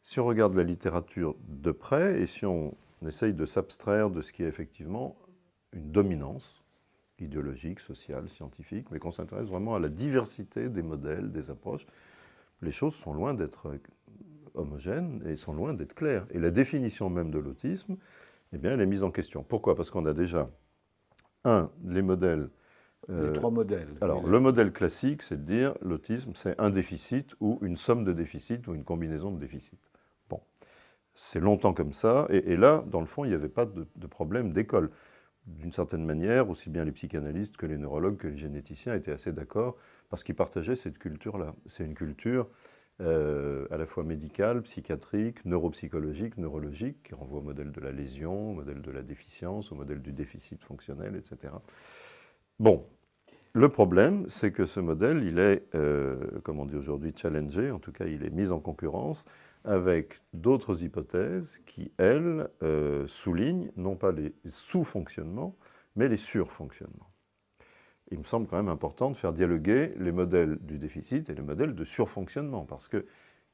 si on regarde la littérature de près et si on essaye de s'abstraire de ce qui est effectivement une dominance idéologique, sociale, scientifique, mais qu'on s'intéresse vraiment à la diversité des modèles, des approches, les choses sont loin d'être homogènes et sont loin d'être claires. Et la définition même de l'autisme, eh bien, elle est mise en question. Pourquoi? Parce qu'on a déjà, les modèles. Les trois modèles. Alors, le modèle classique, c'est de dire l'autisme, c'est un déficit ou une somme de déficits ou une combinaison de déficits. Bon, c'est longtemps comme ça, et là, dans le fond, il n'y avait pas de problème d'école. D'une certaine manière, aussi bien les psychanalystes que les neurologues, que les généticiens étaient assez d'accord, parce qu'ils partageaient cette culture-là. C'est une culture à la fois médicale, psychiatrique, neuropsychologique, neurologique, qui renvoie au modèle de la lésion, au modèle de la déficience, au modèle du déficit fonctionnel, etc. Bon, le problème, c'est que ce modèle, il est, comme on dit aujourd'hui, challengé, en tout cas, il est mis en concurrence avec d'autres hypothèses qui, elles, soulignent non pas les sous-fonctionnements, mais les surfonctionnements. Il me semble quand même important de faire dialoguer les modèles du déficit et les modèles de surfonctionnement, parce que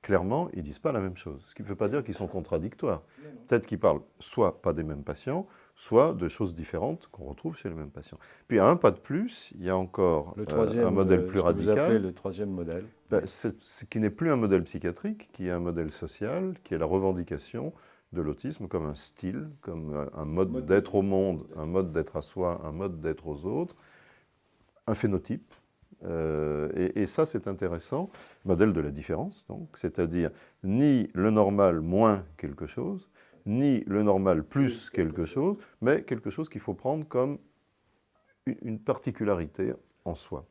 clairement, ils ne disent pas la même chose. Ce qui ne veut pas dire qu'ils sont contradictoires. Peut-être qu'ils parlent soit pas des mêmes patients, soit de choses différentes qu'on retrouve chez les mêmes patients. Puis à un pas de plus, il y a encore Le un troisième, modèle plus ce que vous appelez radical, le troisième modèle. ce qui n'est plus un modèle psychiatrique, qui est un modèle social, qui est la revendication de l'autisme comme un style, comme un mode d'être au monde, un mode d'être à soi, un mode d'être aux autres, un phénotype. Et ça, c'est intéressant. Modèle de la différence, donc, c'est-à-dire ni le normal moins quelque chose, ni le normal plus quelque chose, mais quelque chose qu'il faut prendre comme une particularité en soi.